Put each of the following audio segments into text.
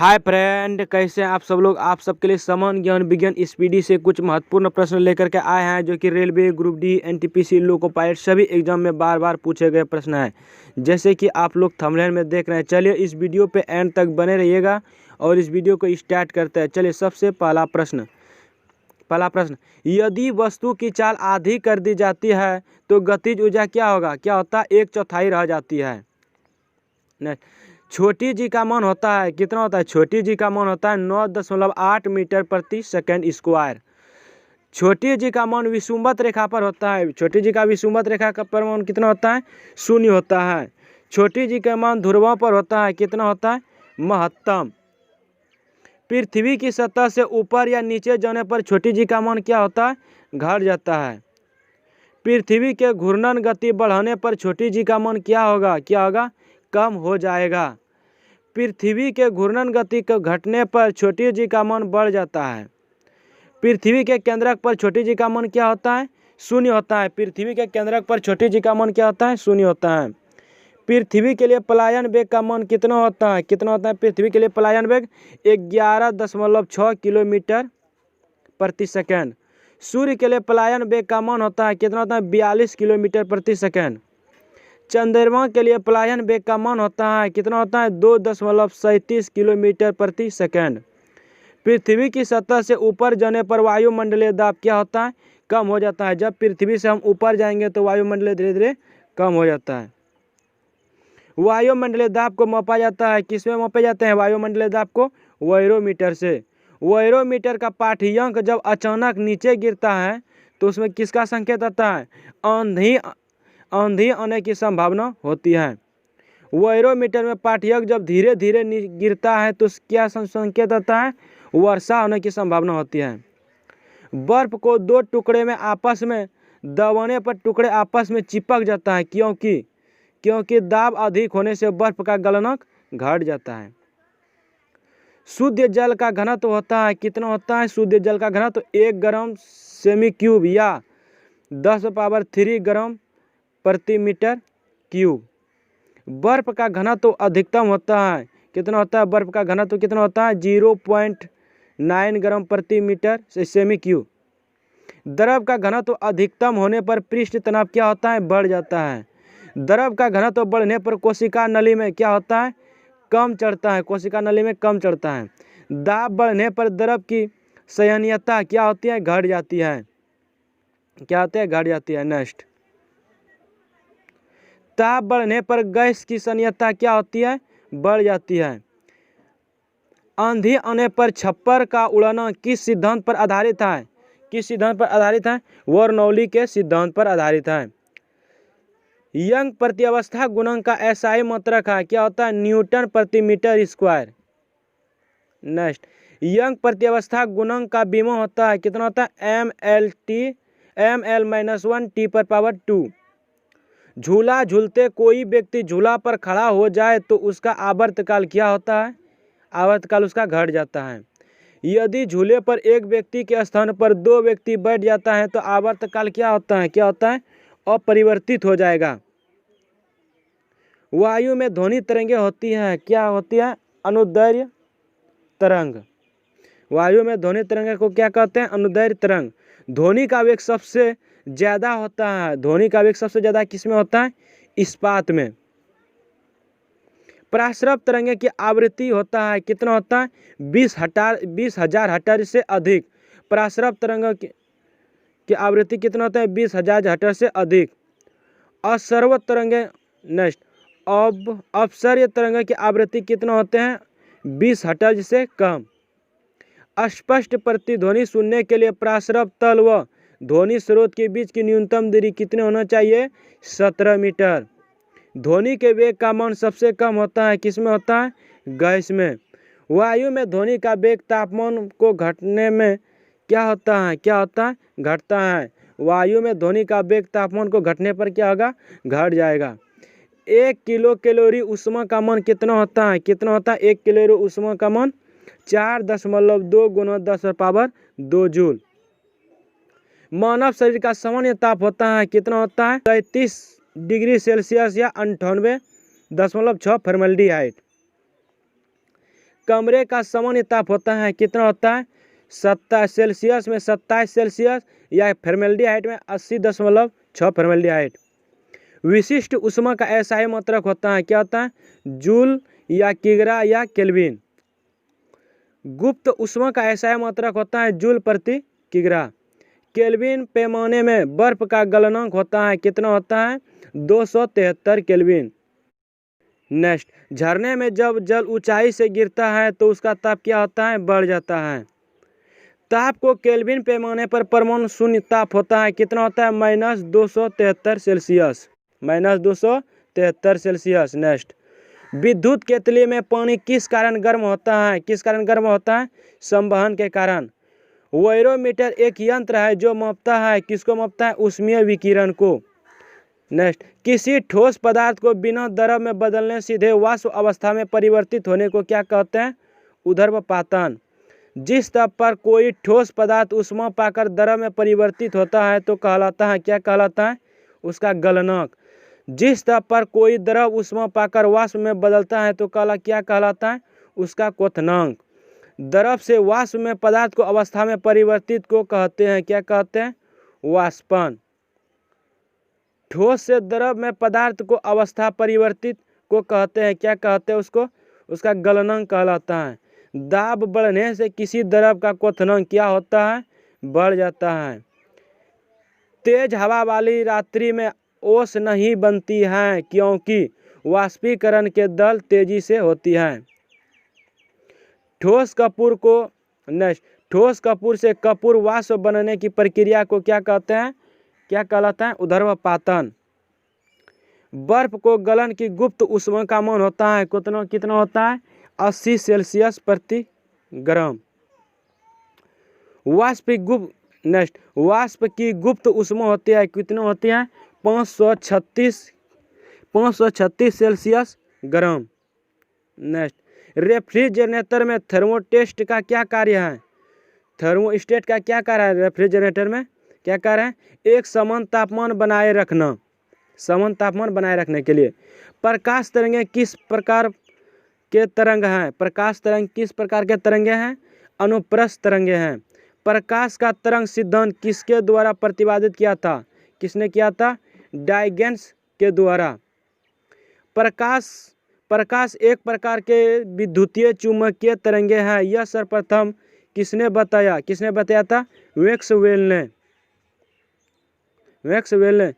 Hi friend, कैसे हैं आप सब लोग। आप सबके लिए समान ज्ञान विज्ञान स्पीडी से कुछ महत्वपूर्ण प्रश्न लेकर के आए हैं, जो कि railway, group D, NTPC, loco pilot सभी एग्जाम में बार बार पूछे गए प्रश्न हैं। जैसे कि आप लोग थंबनेल में देख रहे हैं। चलिए इस वीडियो पे एंड तक बने रहिएगा और इस वीडियो को स्टार्ट करते हैं। चलिए सबसे पहला प्रश्न यदि वस्तु की चाल आधी कर दी जाती है तो गतिज ऊर्जा क्या होगा। क्या होता है, 1/4 रह जाती है। छोटी जी का मान होता है कितना होता है, छोटी जी का मान होता है 9.8 मीटर प्रति सेकंड स्क्वायर। छोटी जी का मान विषुवत रेखा पर होता है। छोटी जी का विषुवत रेखा पर मान कितना होता है, 0 होता है। छोटी जी का मान ध्रुवों पर होता है कितना होता है, महत्तम। पृथ्वी की सतह से ऊपर या नीचे जाने पर छोटी जी का मान क्या होता है, घट जाता है। पृथ्वी के घूर्णन गति बढ़ाने पर छोटी जी का मान क्या होगा, कम हो जाएगा। पृथ्वी के घूर्णन गति के घटने पर छोटी जी का मान बढ़ जाता है। पृथ्वी के केंद्रक पर छोटी जी का मान क्या होता है, 0 होता है। पृथ्वी के केंद्रक पर छोटी जी का मान क्या होता है, 0 होता है। पृथ्वी के लिए पलायन वेग का मान कितना होता है, पृथ्वी के लिए पलायन वेग 11.6 किलोमीटर प्रति सेकंड। सूर्य के लिए पलायन वेग का मान होता है कितना होता है, 42 किलोमीटर प्रति सेकंड। चंद्रमा के लिए पलायन वेग का मान होता है कितना होता है, 2.37 किलोमीटर प्रति सेकंड। पृथ्वी की सतह से ऊपर जाने पर वायुमंडलीय दाब क्या होता है, कम हो जाता है। जब पृथ्वी से हम ऊपर जाएंगे तो वायुमंडलीय धीरे धीरे कम हो जाता है। वायुमंडलीय दाब को मापा जाता है, किसमें मापे जाते हैं वायुमंडलीय दाब को, वायरोमीटर से। वायरोमीटर का पाठ्यांक जब अचानक नीचे गिरता है तो उसमें किसका संकेत आता है, आंधी आने की संभावना होती है। वायरोमीटर में पाठ्यांक जब धीरे धीरे गिरता है तो क्या संकेत आता है, वर्षा होने की संभावना होती है। बर्फ को 2 टुकड़े में आपस में दबाने पर टुकड़े आपस में चिपक जाता है, क्योंकि दाब अधिक होने से बर्फ का गलनांक घट जाता है। शुद्ध जल का घनत्व होता है कितना होता है, शुद्ध जल का घनत्व 1 ग्राम सेमी क्यूब या 10³ ग्राम प्रति मीटर क्यूब। बर्फ का घनत्व अधिकतम होता है कितना होता है, बर्फ का घनत्व कितना होता है, 0.9 ग्राम प्रति मीटर से सेमी क्यूब। द्रव का घनत्व अधिकतम होने पर पृष्ठ तनाव क्या होता है, बढ़ जाता है। द्रव का घनत्व बढ़ने पर कोशिका नली में क्या होता है, कम चढ़ता है, कोशिका नली में कम चढ़ता है। दाब बढ़ने पर द्रव की संयनीयता क्या होती है, घट जाती है, क्या होती है, घट जाती है। नेक्स्ट, ताप बढ़ने पर गैस की संयनीयता क्या होती है, बढ़ जाती है। आंधी आने पर छप्पर का उड़ना किस सिद्धांत पर आधारित है, बर्नौली के सिद्धांत पर आधारित है। यंग प्रतिअवस्था गुणांक का एसआई मात्रक है, क्या होता है, न्यूटन प्रति मीटर स्क्वायर। नेक्स्ट, यंग प्रतिअवस्था गुणांक का बीमो होता है कितना होता है, ml-1 झूला झूलते कोई व्यक्ति झूला पर खड़ा हो जाए तो उसका आवर्तकाल क्या होता है, आवर्तकाल उसका घट जाता है। यदि झूले पर एक व्यक्ति के स्थान पर 2 व्यक्ति बैठ जाता है तो आवर्तकाल क्या होता है, अपरिवर्तित हो जाएगा। वायु में ध्वनि तरंगे होती हैं, क्या होती है, अनुदैर्घ्य तरंग। वायु में ध्वनि तरंग को क्या कहते हैं, अनुदैर्घ्य तरंग। ध्वनि का वेग सबसे ज्यादा होता है, ध्वनि का वेग सबसे ज्यादा किसमें होता है, इस्पात में। प्रस्रव तरंगे की आवृत्ति होता है कितना होता है, 20,000 हर्ट्ज से अधिक। प्रस्रव तरंग की आवृत्ति कितना होता है, 20,000 हर्ट्ज से अधिक। असर्व तरंगे, नेक्स्ट, अपसर्य तरंग की आवृत्ति कितना होते हैं, 20 हर्ट्ज से कम। अस्पष्ट प्रतिध्वनि सुनने के लिए प्रस्रव तल व ध्वनि स्रोत के बीच की न्यूनतम दूरी कितने होना चाहिए, 17 मीटर। ध्वनि के वेग का मान सबसे कम होता है किसमें होता है, गैस में। वायु में ध्वनि का वेग तापमान को घटने में क्या होता है, घटता है। वायु में ध्वनि का वेग तापमान को घटने पर क्या होगा, घट जाएगा। 1 किलो कैलोरी ऊष्मा का मान कितना होता है, 1 कैलोरी ऊष्मा का मान 4.2 × 10⁻² जूल। मानव शरीर का सामान्य ताप होता है कितना होता है, 33 डिग्री सेल्सियस या 98.6 फॉर्मल्डिहाइड। कमरे का सामान्य ताप होता है कितना होता है 27 सेल्सियस में 27 सेल्सियस या फॉर्मेल्डिहाइड में 80.6 फॉर्मेल्डिहाइड। विशिष्ट ऊष्मा का एसआई मात्रक होता है क्या होता है जूल या किग्रा या केल्विन। गुप्त ऊष्मा का एसआई मात्रक होता है जूल प्रति किग्रा। केल्विन पैमाने में बर्फ का गलनांक होता है कितना होता है 273 केल्विन। नेक्स्ट, झरने में जब जल ऊंचाई से गिरता है तो उसका ताप क्या होता है बढ़ जाता है। ताप को केल्विन पैमाने पर परमाणु शून्य ताप होता है कितना होता है -273 सेल्सियस -273 सेल्सियस। नेक्स्ट, विद्युत केतली में पानी किस कारण गर्म होता है किस कारण गर्म होता है संवहन के कारण। वायरोमीटर एक यंत्र है जो मापता है किसको मापता है ऊष्मीय विकिरण को। नेक्स्ट, किसी ठोस पदार्थ को बिना द्रव में बदलने सीधे वाष्प अवस्था में परिवर्तित होने को क्या कहते हैं ऊर्ध्वपातन। जिस ताप पर कोई ठोस पदार्थ ऊष्मा पाकर द्रव में परिवर्तित होता है तो कहलाता है क्या कहलाता है उसका गलनांक। जिस ताप पर कोई द्रव ऊष्मा पाकर वाष्प में बदलता है तो क्या कहलाता है उसका क्वथनांक। द्रव से वाष्प में पदार्थ को अवस्था में परिवर्तित को कहते हैं क्या कहते हैं वाष्पन। ठोस से द्रव में पदार्थ को अवस्था परिवर्तित को कहते हैं क्या कहते हैं उसको उसका गलनांक कहलाता है। दाब बढ़ने से किसी द्रव का क्वथनांक क्या होता है बढ़ जाता है। तेज हवा वाली रात्रि में ओस नहीं बनती है क्योंकि वाष्पीकरण के दर तेजी से होती है। ठोस कपूर से कपूर वाष्प बनने की प्रक्रिया को क्या कहते हैं क्या कहलाता है ऊर्ध्वपातन। बर्फ को गलन की गुप्त ऊष्मा का मान होता है कितना होता है 80 सेल्सियस प्रति ग्राम। वाष्प की गुप्त ऊष्मा होती है कितनी होती है 536 सेल्सियस ग्राम। नेक्स्ट, रेफ्रिजरेटर में थर्मोस्टेट का क्या कार्य है थर्मोस्टेट का क्या कार्य है रेफ्रिजरेटर में क्या कार्य है एक समान तापमान बनाए रखने के लिए। प्रकाश तरंगें किस प्रकार के तरंग हैं अनुप्रस्थ तरंगे हैं। प्रकाश का तरंग सिद्धांत किसके द्वारा प्रतिपादित किया था किसने किया था डायगेन्स के द्वारा। प्रकाश एक प्रकार के विद्युतीय चुंबकीय तरंगे हैं यह सर्वप्रथम किसने बताया था मैक्सवेल ने।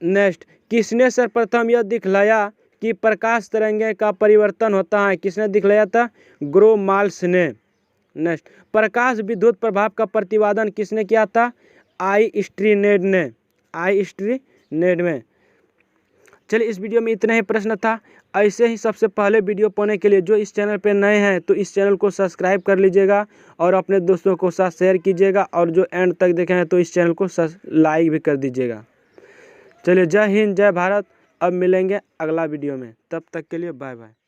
नेक्स्ट, किसने सर्वप्रथम यह दिखलाया कि प्रकाश तरंगे का परिवर्तन होता है किसने दिखलाया था ग्रोमाल्स ने। नेक्स्ट, प्रकाश विद्युत प्रभाव का प्रतिपादन किसने किया था आइंस्टीन ने। चलिए, इस वीडियो में इतना ही प्रश्न था। ऐसे ही सबसे पहले वीडियो पाने के लिए जो इस चैनल पे नए हैं तो इस चैनल को सब्सक्राइब कर लीजिएगा और अपने दोस्तों को साथ शेयर कीजिएगा और जो एंड तक देखे हैं तो इस चैनल को लाइक भी कर दीजिएगा। चलिए, जय हिंद जय भारत। अब मिलेंगे अगला वीडियो में, तब तक के लिए बाय बाय।